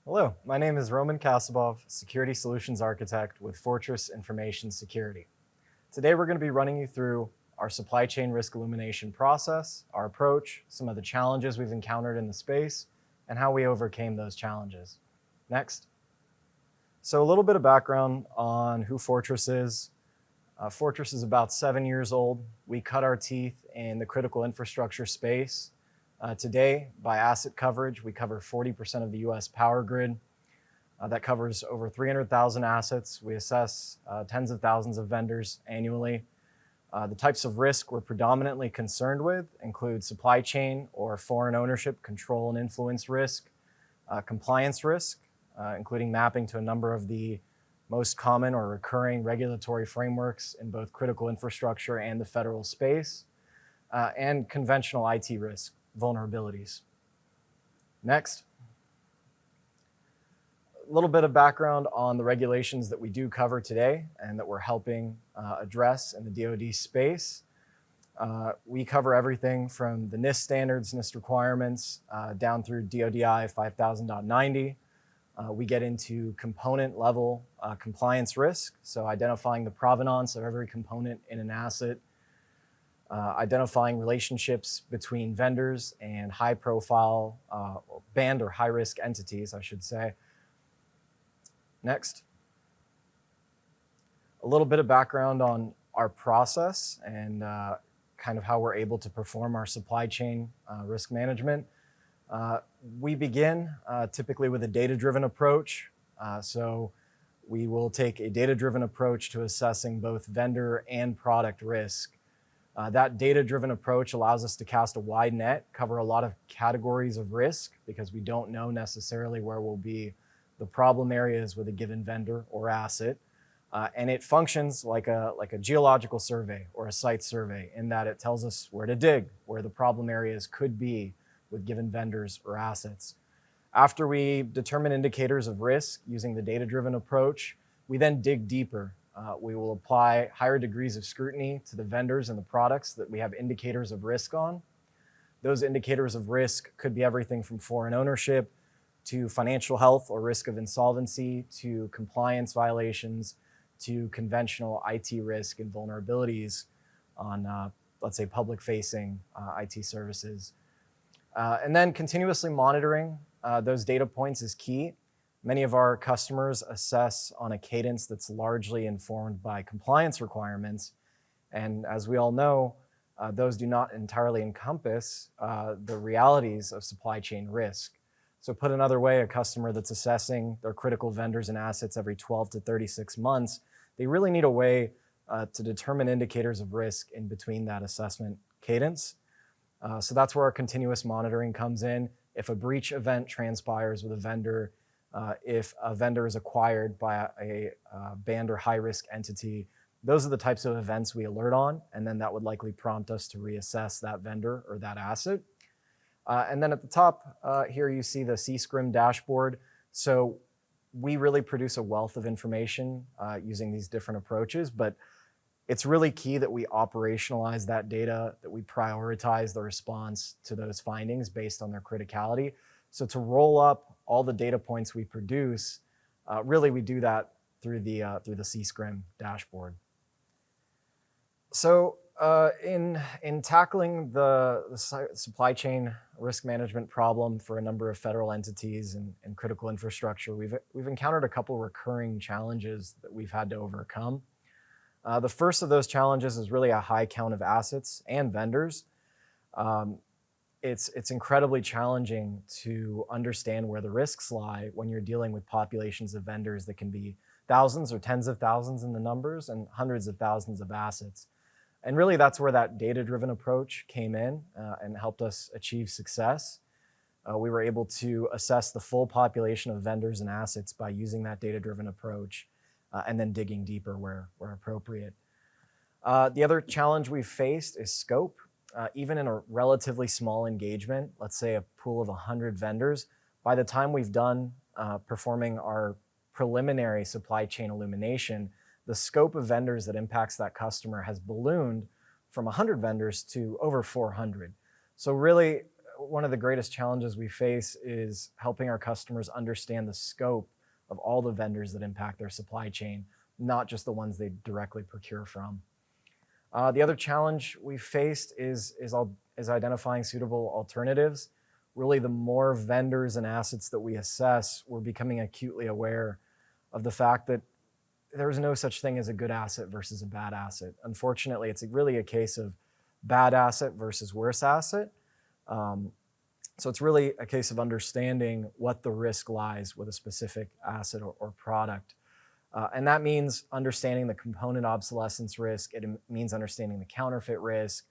Hello, my name is Roumen Kassabov, Security Solutions Architect with Fortress Information Security. Today we're going to be running you through our supply chain risk illumination process, our approach, some of the challenges we've encountered in the space, and how we overcame those challenges. Next. So a little bit of background on who Fortress is. Fortress is about 7 years old. We cut our teeth in the critical infrastructure space. Today, by asset coverage, we cover 40% of the US power grid. That covers over 300,000 assets. We assess tens of thousands of vendors annually. The types of risk we're predominantly concerned with include supply chain or foreign ownership, control and influence risk, compliance risk, including mapping to a number of the most common or recurring regulatory frameworks in both critical infrastructure and the federal space, and conventional IT risk, vulnerabilities. Next. A little bit of background on the regulations that we do cover today and that we're helping address in the DoD space. We cover everything from the NIST standards, NIST requirements, down through DoDI 5000.90. We get into component level compliance risk, so identifying the provenance of every component in an asset, identifying relationships between vendors and high profile, banned or high risk entities, I should say. Next. A little bit of background on our process and kind of how we're able to perform our supply chain risk management. We begin typically with a data-driven approach. So we will take a data-driven approach to assessing both vendor and product risk. That data-driven approach allows us to cast a wide net, cover a lot of categories of risk because we don't know necessarily where will be the problem areas with a given vendor or asset. And it functions like a geological survey or a site survey in that it tells us where to dig, where the problem areas could be with given vendors or assets. After we determine indicators of risk using the data-driven approach, we then dig deeper. We will apply higher degrees of scrutiny to the vendors and the products that we have indicators of risk on. Those indicators of risk could be everything from foreign ownership to financial health or risk of insolvency to compliance violations to conventional IT risk and vulnerabilities on, let's say, public-facing IT services. And then continuously monitoring those data points is key. Many of our customers assess on a cadence that's largely informed by compliance requirements. And as we all know, those do not entirely encompass the realities of supply chain risk. So put another way, a customer that's assessing their critical vendors and assets every 12 to 36 months, they really need a way to determine indicators of risk in between that assessment cadence. So that's where our continuous monitoring comes in. If a breach event transpires with a vendor, if a vendor is acquired by a banned or high-risk entity, those are the types of events we alert on, and then that would likely prompt us to reassess that vendor or that asset. And then at the top here, you see the CSCRIM dashboard. So we really produce a wealth of information using these different approaches, but it's really key that we operationalize that data, that we prioritize the response to those findings based on their criticality. So to roll up all the data points we produce, really we do that through the CSCRIM dashboard. So in tackling the supply chain risk management problem for a number of federal entities and critical infrastructure, we've encountered a couple recurring challenges that we've had to overcome. The first of those challenges is really a high count of assets and vendors. It's incredibly challenging to understand where the risks lie when you're dealing with populations of vendors that can be thousands or tens of thousands in the numbers and hundreds of thousands of assets. And really that's where that data-driven approach came in and helped us achieve success. We were able to assess the full population of vendors and assets by using that data-driven approach and then digging deeper where appropriate. The other challenge we've faced is scope. Even in a relatively small engagement, let's say a pool of 100 vendors, by the time we've done performing our preliminary supply chain illumination, the scope of vendors that impacts that customer has ballooned from 100 vendors to over 400. So really, one of the greatest challenges we face is helping our customers understand the scope of all the vendors that impact their supply chain, not just the ones they directly procure from. The other challenge we faced is identifying suitable alternatives. Really, the more vendors and assets that we assess, we're becoming acutely aware of the fact that there's no such thing as a good asset versus a bad asset. Unfortunately, it's really a case of bad asset versus worse asset. So it's really a case of understanding what the risk lies with a specific asset or product. And that means understanding the component obsolescence risk. It means understanding the counterfeit risk,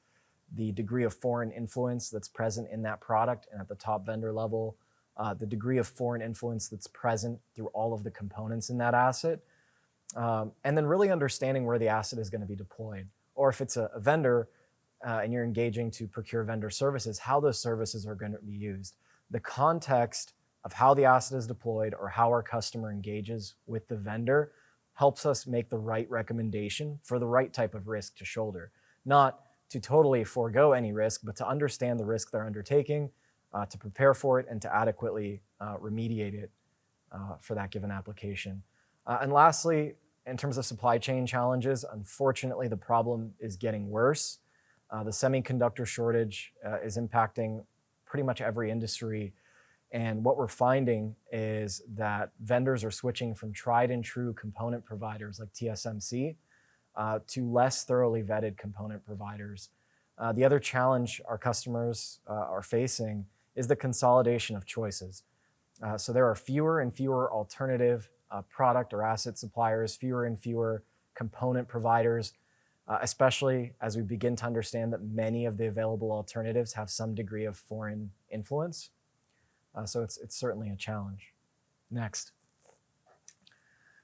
the degree of foreign influence that's present in that product and at the top vendor level, the degree of foreign influence that's present through all of the components in that asset, and then really understanding where the asset is going to be deployed. Or if it's a vendor and you're engaging to procure vendor services, how those services are going to be used. The context of how the asset is deployed or how our customer engages with the vendor helps us make the right recommendation for the right type of risk to shoulder. Not to totally forego any risk, but to understand the risk they're undertaking, to prepare for it, and to adequately remediate it for that given application. And lastly, in terms of supply chain challenges, unfortunately, the problem is getting worse. The semiconductor shortage is impacting pretty much every industry. And what we're finding is that vendors are switching from tried and true component providers like TSMC to less thoroughly vetted component providers. The other challenge our customers are facing is the consolidation of choices. So there are fewer and fewer alternative product or asset suppliers, fewer and fewer component providers, especially as we begin to understand that many of the available alternatives have some degree of foreign influence. So it's certainly a challenge. Next.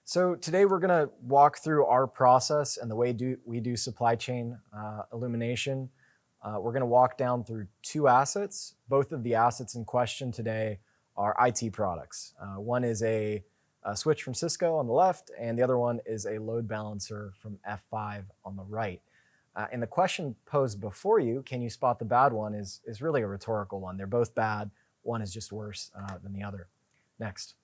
So today we're going to walk through our process and the way we do supply chain illumination. We're going to walk down through two assets. Both of the assets in question today are IT products. One is a switch from Cisco on the left, and the other one is a load balancer from F5 on the right. And the question posed before you, can you spot the bad one, is really a rhetorical one. They're both bad. One is just worse than the other. Next.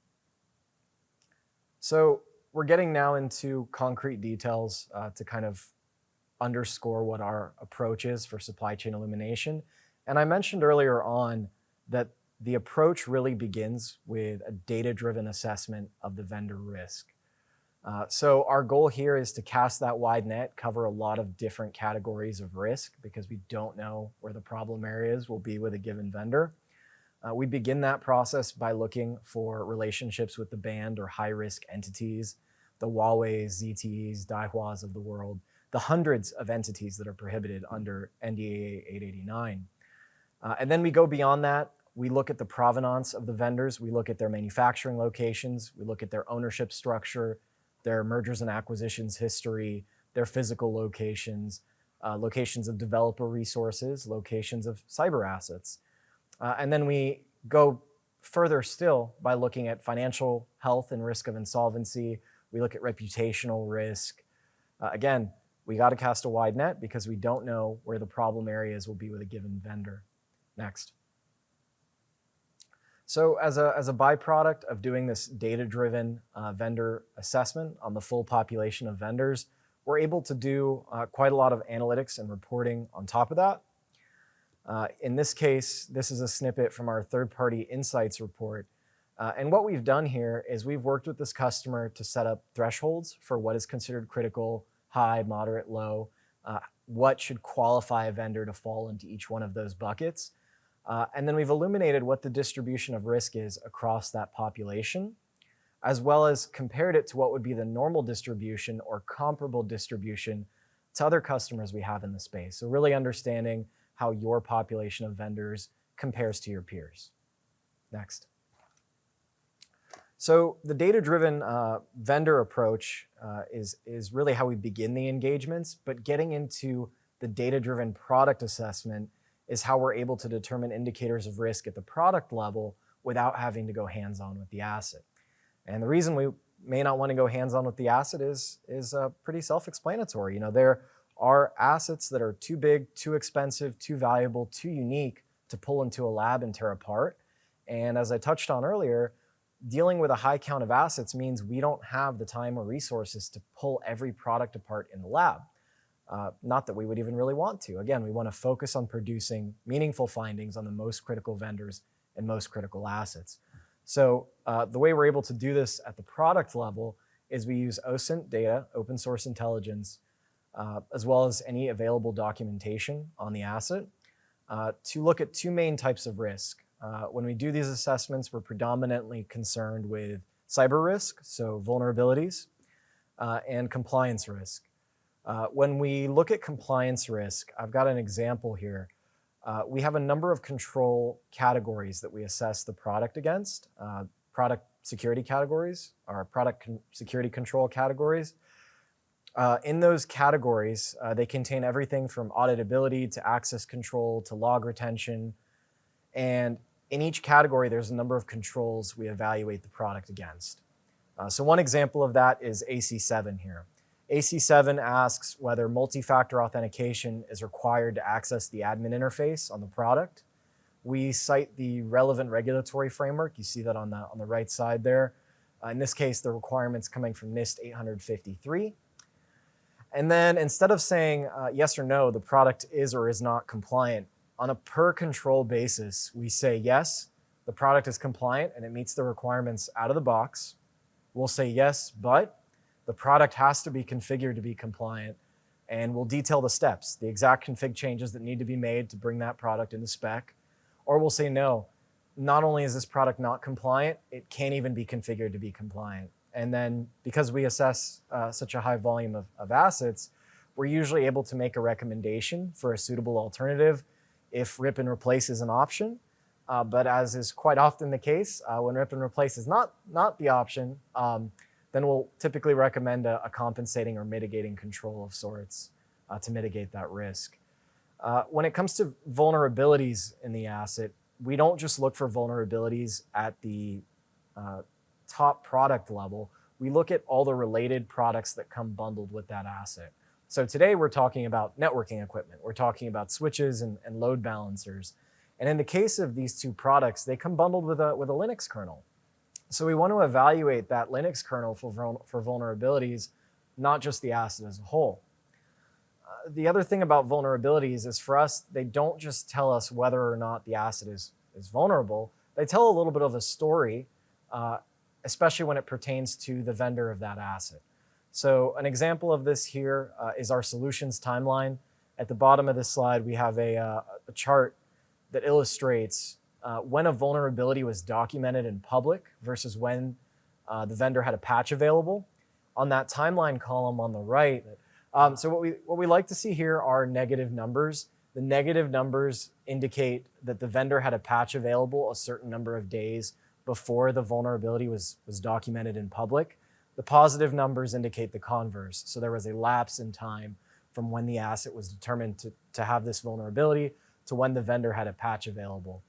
So we're getting now into concrete details to kind of underscore what our approach is for supply chain illumination. And I mentioned earlier on that the approach really begins with a data-driven assessment of the vendor risk. So our goal here is to cast that wide net, cover a lot of different categories of risk because we don't know where the problem areas will be with a given vendor. We begin that process by looking for relationships with the banned or high-risk entities, the Huawei's, ZTEs, Daihuas of the world, the hundreds of entities that are prohibited under NDAA 889. And then we go beyond that. We look at the provenance of the vendors. We look at their manufacturing locations. We look at their ownership structure, their mergers and acquisitions history, their physical locations, locations of developer resources, locations of cyber assets. And then we go further still by looking at financial health and risk of insolvency. We look at reputational risk. Again, we got to cast a wide net because we don't know where the problem areas will be with a given vendor. Next. So as a byproduct of doing this data-driven vendor assessment on the full population of vendors, we're able to do quite a lot of analytics and reporting on top of that. In this case, this is a snippet from our third-party insights report. And what we've done here is we've worked with this customer to set up thresholds for what is considered critical, high, moderate, low, what should qualify a vendor to fall into each one of those buckets. And then we've illuminated what the distribution of risk is across that population, as well as compared it to what would be the normal distribution or comparable distribution to other customers we have in the space. So really understanding how your population of vendors compares to your peers. Next. So the data-driven vendor approach is really how we begin the engagements, but getting into the data-driven product assessment is how we're able to determine indicators of risk at the product level without having to go hands-on with the asset. And the reason we may not want to go hands-on with the asset is pretty self-explanatory. There are assets that are too big, too expensive, too valuable, too unique to pull into a lab and tear apart. And as I touched on earlier, dealing with a high count of assets means we don't have the time or resources to pull every product apart in the lab. Not that we would even really want to. Again, we want to focus on producing meaningful findings on the most critical vendors and most critical assets. So the way we're able to do this at the product level is we use OSINT data, open source intelligence, as well as any available documentation on the asset to look at two main types of risk. When we do these assessments, we're predominantly concerned with cyber risk, so vulnerabilities, and compliance risk. When we look at compliance risk, I've got an example here. We have a number of control categories that we assess the product against, product security categories, or product security control categories. In those categories, they contain everything from auditability to access control to log retention. And in each category, there's a number of controls we evaluate the product against. So one example of that is AC7 here. AC7 asks whether multi-factor authentication is required to access the admin interface on the product. We cite the relevant regulatory framework. You see that on the right side there. In this case, the requirement's coming from NIST 853. And then instead of saying yes or no, the product is or is not compliant, on a per control basis, we say yes, the product is compliant and it meets the requirements out of the box. We'll say yes, but the product has to be configured to be compliant, and we'll detail the steps, the exact config changes that need to be made to bring that product into spec. Or we'll say no, not only is this product not compliant, it can't even be configured to be compliant. And then because we assess such a high volume of assets, we're usually able to make a recommendation for a suitable alternative if rip and replace is an option. But as is quite often the case, when rip and replace is not the option, then we'll typically recommend a compensating or mitigating control of sorts to mitigate that risk. When it comes to vulnerabilities in the asset, we don't just look for vulnerabilities at the top product level. We look at all the related products that come bundled with that asset. So today we're talking about networking equipment. We're talking about switches and load balancers. And in the case of these two products, they come bundled with a Linux kernel. So we want to evaluate that Linux kernel for vulnerabilities, not just the asset as a whole. The other thing about vulnerabilities is for us, they don't just tell us whether or not the asset is vulnerable. They tell a little bit of a story, especially when it pertains to the vendor of that asset. So an example of this here is our solutions timeline. At the bottom of this slide, we have a chart that illustrates when a vulnerability was documented in public versus when the vendor had a patch available. On that timeline column on the right, so what we like to see here are negative numbers. The negative numbers indicate that the vendor had a patch available a certain number of days before the vulnerability was documented in public. The positive numbers indicate the converse. So there was a lapse in time from when the asset was determined to have this vulnerability to when the vendor had a patch available.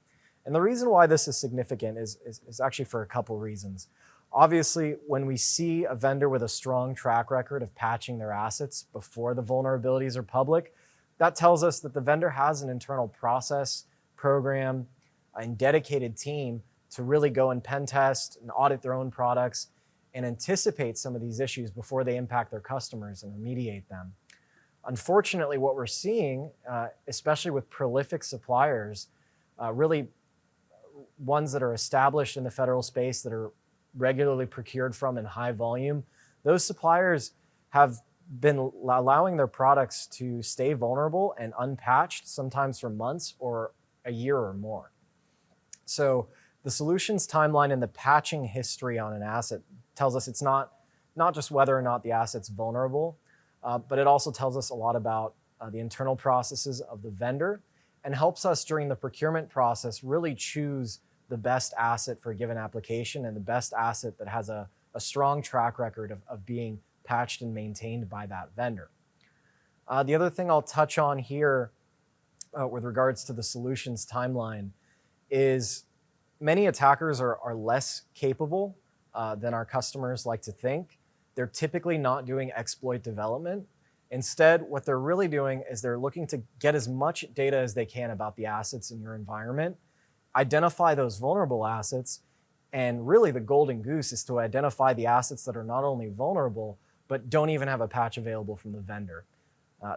And the reason why this is significant is actually for a couple reasons. Obviously, when we see a vendor with a strong track record of patching their assets before the vulnerabilities are public, that tells us that the vendor has an internal process, program, and dedicated team to really go and pen test and audit their own products and anticipate some of these issues before they impact their customers and remediate them. Unfortunately, what we're seeing, especially with prolific suppliers, really ones that are established in the federal space that are regularly procured from in high volume, those suppliers have been allowing their products to stay vulnerable and unpatched, sometimes for months or a year or more. So the solutions timeline and the patching history on an asset tells us it's not just whether or not the asset's vulnerable, but it also tells us a lot about the internal processes of the vendor and helps us during the procurement process really choose the best asset for a given application and the best asset that has a strong track record of being patched and maintained by that vendor. The other thing I'll touch on here with regards to the solutions timeline is many attackers are less capable than our customers like to think. They're typically not doing exploit development. Instead, what they're really doing is they're looking to get as much data as they can about the assets in your environment, identify those vulnerable assets, and really the golden goose is to identify the assets that are not only vulnerable, but don't even have a patch available from the vendor.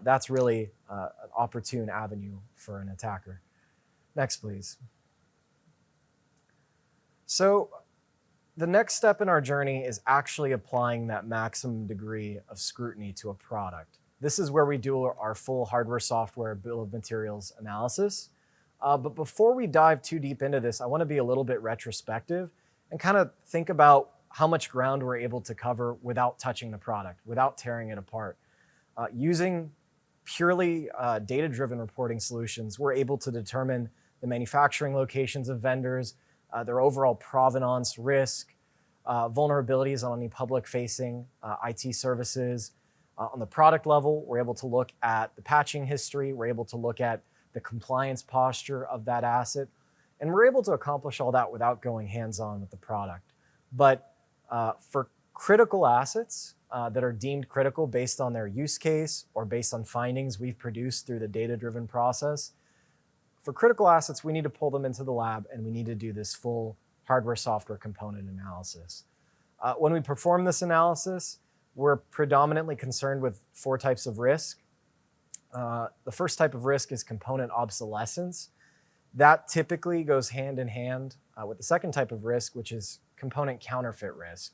That's really an opportune avenue for an attacker. Next, please. So the next step in our journey is actually applying that maximum degree of scrutiny to a product. This is where we do our full hardware, software, bill of materials analysis. But before we dive too deep into this, I want to be a little bit retrospective and kind of think about how much ground we're able to cover without touching the product, without tearing it apart. Using purely data-driven reporting solutions, we're able to determine the manufacturing locations of vendors, their overall provenance risk, vulnerabilities on any public-facing IT services. On the product level, we're able to look at the patching history, we're able to look at the compliance posture of that asset, and we're able to accomplish all that without going hands-on with the product. But for critical assets that are deemed critical based on their use case or based on findings we've produced through the data-driven process, for critical assets, we need to pull them into the lab and we need to do this full hardware software component analysis. When we perform this analysis, we're predominantly concerned with 4 types of risk. The first type of risk is component obsolescence. That typically goes hand in hand with the second type of risk, which is component counterfeit risk.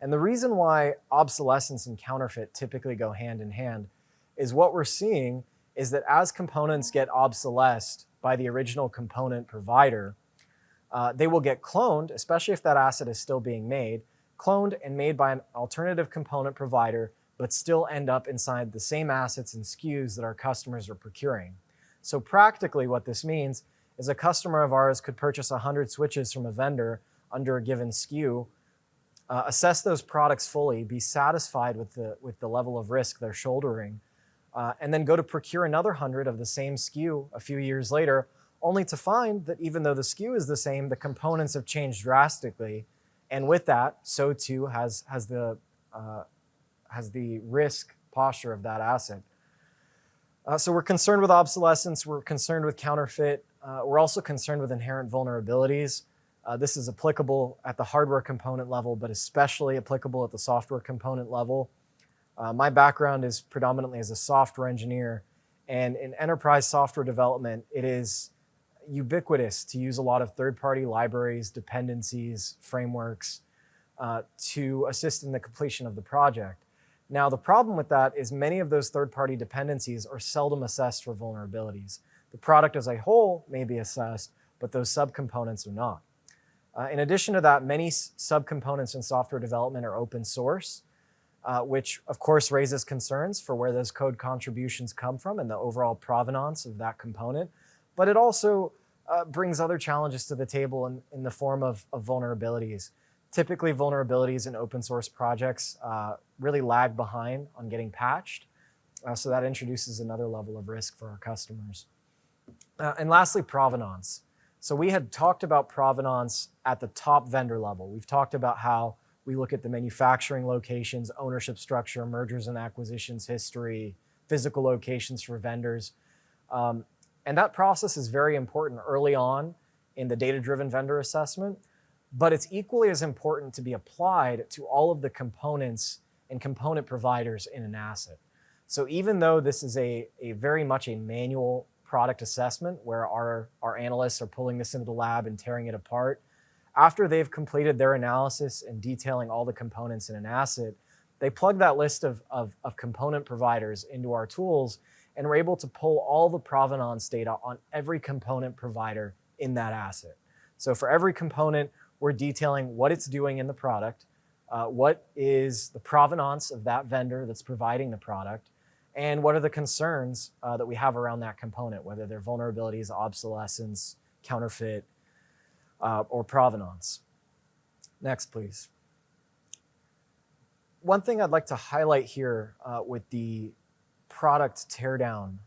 And the reason why obsolescence and counterfeit typically go hand in hand is what we're seeing is that as components get obsolesced by the original component provider, they will get cloned, especially if that asset is still being made, cloned and made by an alternative component provider, but still end up inside the same assets and SKUs that our customers are procuring. So practically what this means is a customer of ours could purchase 100 switches from a vendor under a given SKU, assess those products fully, be satisfied with the level of risk they're shouldering, and then go to procure another 100 of the same SKU a few years later, only to find that even though the SKU is the same, the components have changed drastically. And with that, so too has the risk posture of that asset. So we're concerned with obsolescence, we're concerned with counterfeit, we're also concerned with inherent vulnerabilities. This is applicable at the hardware component level, but especially applicable at the software component level. My background is predominantly as a software engineer, and in enterprise software development, it is ubiquitous to use a lot of third-party libraries, dependencies, frameworks to assist in the completion of the project. Now, the problem with that is many of those third-party dependencies are seldom assessed for vulnerabilities. The product as a whole may be assessed, but those subcomponents are not. In addition to that, many subcomponents in software development are open source, which of course raises concerns for where those code contributions come from and the overall provenance of that component. But it also brings other challenges to the table in the form of vulnerabilities. Typically, vulnerabilities in open source projects really lag behind on getting patched. So that introduces another level of risk for our customers. And lastly, provenance. So we had talked about provenance at the top vendor level. We've talked about how we look at the manufacturing locations, ownership structure, mergers and acquisitions history, physical locations for vendors. And that process is very important early on in the data-driven vendor assessment, but it's equally as important to be applied to all of the components and component providers in an asset. So even though this is a very much a manual product assessment where our analysts are pulling this into the lab and tearing it apart, after they've completed their analysis and detailing all the components in an asset, they plug that list of component providers into our tools, and we're able to pull all the provenance data on every component provider in that asset. So for every component, we're detailing what it's doing in the product, what is the provenance of that vendor that's providing the product, and what are the concerns that we have around that component, whether they're vulnerabilities, obsolescence, counterfeit, or provenance. Next, please. One thing I'd like to highlight here with the product teardown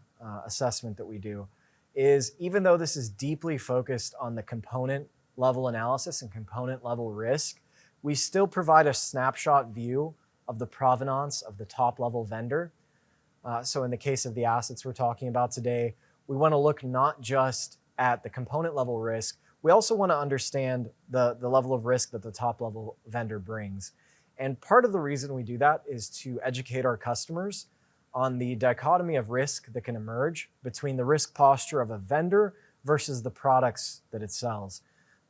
assessment that we do is, even though this is deeply focused on the component level analysis and component level risk, we still provide a snapshot view of the provenance of the top level vendor. So in the case of the assets we're talking about today, we want to look not just at the component level risk, we also want to understand the level of risk that the top level vendor brings. And part of the reason we do that is to educate our customers on the dichotomy of risk that can emerge between the risk posture of a vendor versus the products that it sells.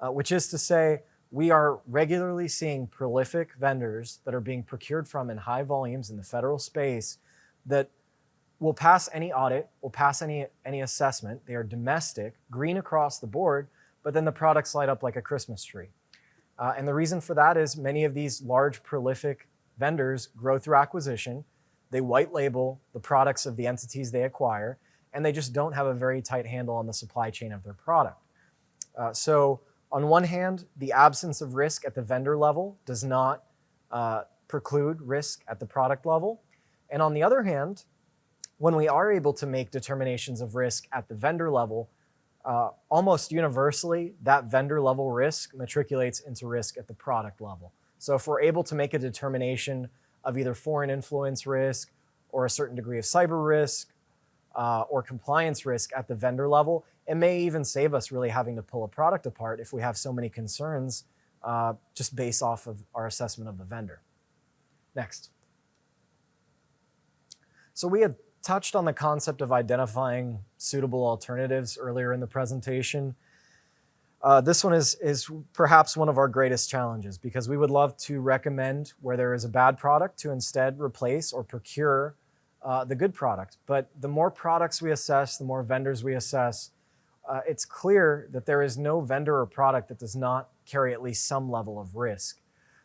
Which is to say, we are regularly seeing prolific vendors that are being procured from in high volumes in the federal space that will pass any audit, will pass any assessment. They are domestic, green across the board, but then the products light up like a Christmas tree. And the reason for that is many of these large prolific vendors grow through acquisition. They white label the products of the entities they acquire, and they just don't have a very tight handle on the supply chain of their product. So on one hand, the absence of risk at the vendor level does not preclude risk at the product level. And on the other hand, when we are able to make determinations of risk at the vendor level, almost universally, that vendor level risk matriculates into risk at the product level. So if we're able to make a determination of either foreign influence risk or a certain degree of cyber risk or compliance risk at the vendor level, it may even save us really having to pull a product apart if we have so many concerns just based off of our assessment of the vendor. Next. So we had touched on the concept of identifying suitable alternatives earlier in the presentation. This one is perhaps one of our greatest challenges because we would love to recommend where there is a bad product to instead replace or procure the good product. But the more products we assess, the more vendors we assess, it's clear that there is no vendor or product that does not carry at least some level of risk.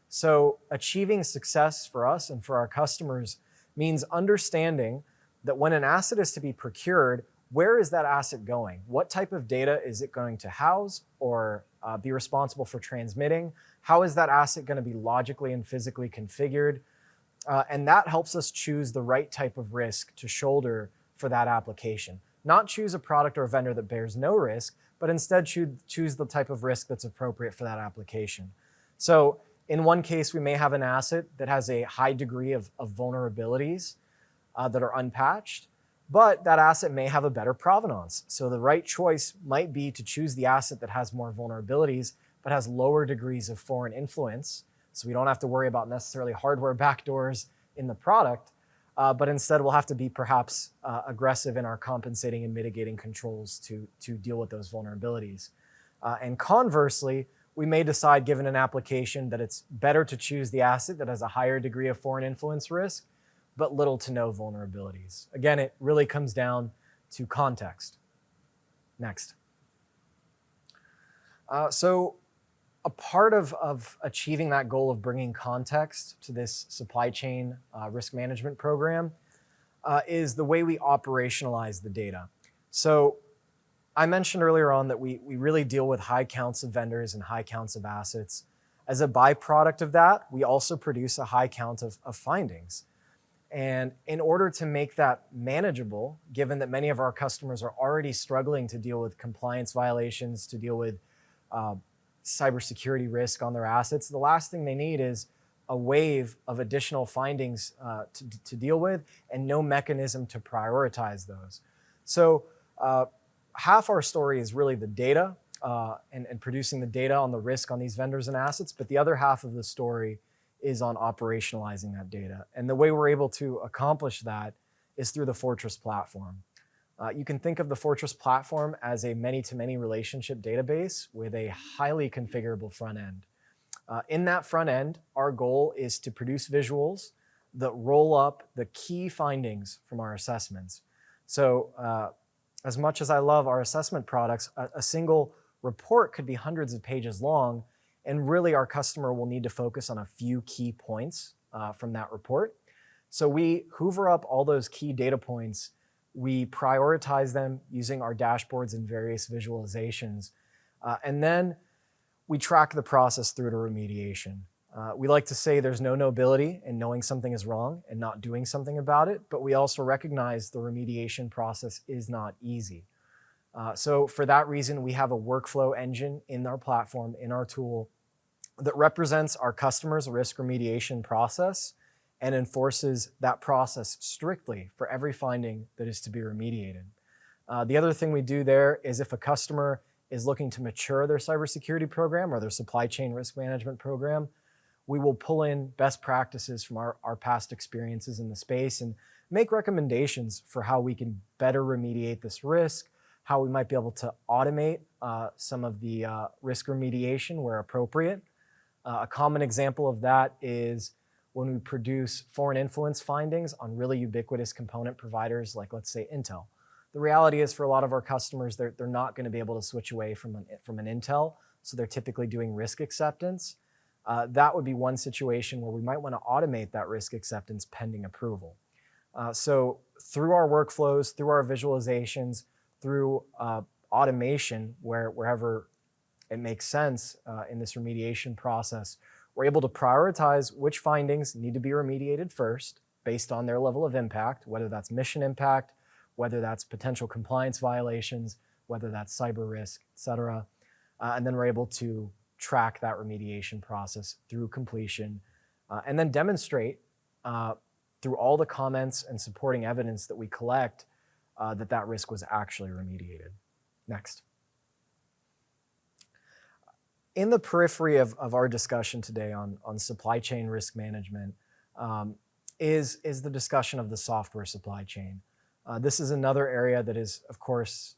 So achieving success for us and for our customers means understanding that when an asset is to be procured, where is that asset going? What type of data is it going to house or be responsible for transmitting? How is that asset going to be logically and physically configured? And that helps us choose the right type of risk to shoulder for that application. Not choose a product or a vendor that bears no risk, but instead choose the type of risk that's appropriate for that application. So in one case, we may have an asset that has a high degree of vulnerabilities that are unpatched, but that asset may have a better provenance. So the right choice might be to choose the asset that has more vulnerabilities, but has lower degrees of foreign influence. So we don't have to worry about necessarily hardware backdoors in the product, but instead we'll have to be perhaps aggressive in our compensating and mitigating controls to deal with those vulnerabilities. And conversely, we may decide, given an application, that it's better to choose the asset that has a higher degree of foreign influence risk, but little to no vulnerabilities. Again, it really comes down to context. Next. So a part of achieving that goal of bringing context to this supply chain risk management program is the way we operationalize the data. So I mentioned earlier on that we really deal with high counts of vendors and high counts of assets. As a byproduct of that, we also produce a high count of findings. And in order to make that manageable, given that many of our customers are already struggling to deal with compliance violations, to deal with cybersecurity risk on their assets, the last thing they need is a wave of additional findings to deal with and no mechanism to prioritize those. So half our story is really the data and producing the data on the risk on these vendors and assets, but the other half of the story is on operationalizing that data. And the way we're able to accomplish that is through the Fortress platform. You can think of the Fortress platform as a many-to-many relationship database with a highly configurable front end. In that front end, our goal is to produce visuals that roll up the key findings from our assessments. So as much as I love our assessment products, a single report could be hundreds of pages long, and really our customer will need to focus on a few key points from that report. So we hoover up all those key data points, we prioritize them using our dashboards and various visualizations, and then we track the process through to remediation. We like to say there's no nobility in knowing something is wrong and not doing something about it, but we also recognize the remediation process is not easy. So for that reason, we have a workflow engine in our platform, in our tool, that represents our customers' risk remediation process and enforces that process strictly for every finding that is to be remediated. The other thing we do there is if a customer is looking to mature their cybersecurity program or their supply chain risk management program, we will pull in best practices from our past experiences in the space and make recommendations for how we can better remediate this risk, how we might be able to automate some of the risk remediation where appropriate. A common example of that is when we produce foreign influence findings on really ubiquitous component providers like, let's say, Intel. The reality is for a lot of our customers, they're not going to be able to switch away from an Intel, so they're typically doing risk acceptance. That would be one situation where we might want to automate that risk acceptance pending approval. So through our workflows, through our visualizations, through automation wherever it makes sense in this remediation process, we're able to prioritize which findings need to be remediated first based on their level of impact, whether that's mission impact, whether that's potential compliance violations, whether that's cyber risk, et cetera. And then we're able to track that remediation process through completion and then demonstrate through all the comments and supporting evidence that we collect that risk was actually remediated. Next. In the periphery of our discussion today on supply chain risk management is the discussion of the software supply chain. This is another area that is, of course,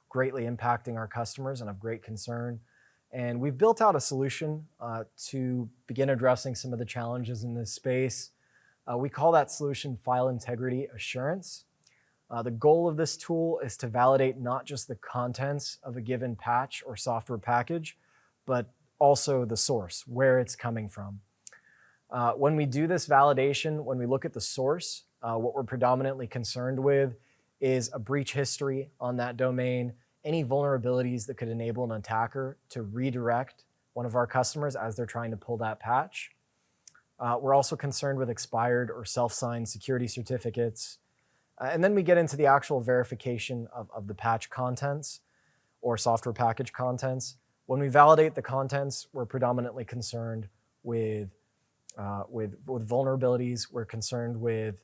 greatly impacting our customers and of great concern. And we've built out a solution to begin addressing some of the challenges in this space. We call that solution File Integrity Assurance. The goal of this tool is to validate not just the contents of a given patch or software package, but also the source, where it's coming from. When we do this validation, when we look at the source, what we're predominantly concerned with is a breach history on that domain, any vulnerabilities that could enable an attacker to redirect one of our customers as they're trying to pull that patch. We're also concerned with expired or self-signed security certificates. And then we get into the actual verification of the patch contents or software package contents. When we validate the contents, we're predominantly concerned with vulnerabilities. We're concerned with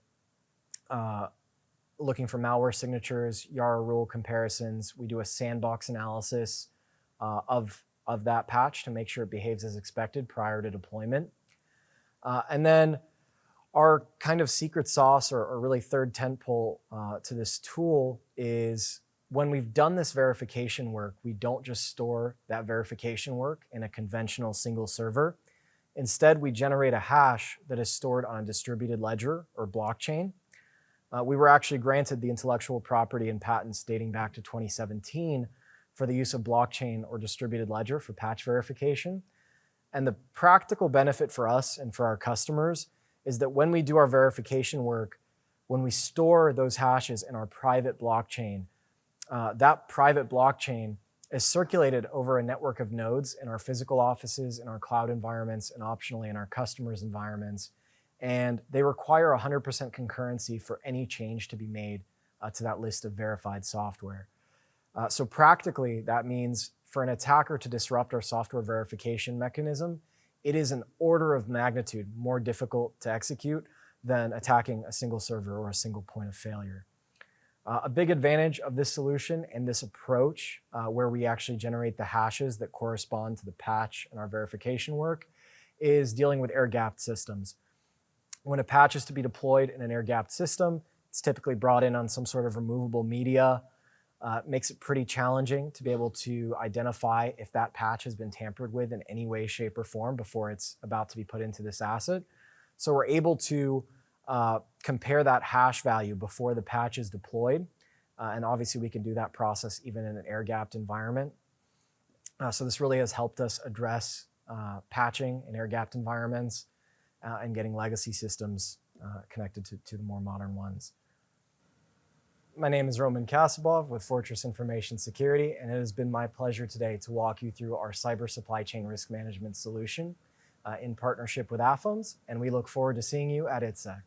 looking for malware signatures, Yara rule comparisons. We do a sandbox analysis of that patch to make sure it behaves as expected prior to deployment. And then our kind of secret sauce or really third tentpole to this tool is when we've done this verification work, we don't just store that verification work in a conventional single server. Instead, we generate a hash that is stored on a distributed ledger or blockchain. We were actually granted the intellectual property and patents dating back to 2017 for the use of blockchain or distributed ledger for patch verification. And the practical benefit for us and for our customers is that when we do our verification work, when we store those hashes in our private blockchain, that private blockchain is circulated over a network of nodes in our physical offices, in our cloud environments, and optionally in our customers' environments. And they require 100% concurrency for any change to be made to that list of verified software. So practically, that means for an attacker to disrupt our software verification mechanism, it is an order of magnitude more difficult to execute than attacking a single server or a single point of failure. A big advantage of this solution and this approach, where we actually generate the hashes that correspond to the patch in our verification work, is dealing with air-gapped systems. When a patch is to be deployed in an air-gapped system, it's typically brought in on some sort of removable media. It makes it pretty challenging to be able to identify if that patch has been tampered with in any way, shape, or form before it's about to be put into this asset. So we're able to compare that hash value before the patch is deployed. And obviously we can do that process even in an air-gapped environment. So this really has helped us address patching in air-gapped environments and getting legacy systems connected to the more modern ones. My name is Roumen Kassabov with Fortress Information Security, and it has been my pleasure today to walk you through our cyber supply chain risk management solution in partnership with AFAMS, and we look forward to seeing you at ITSEC.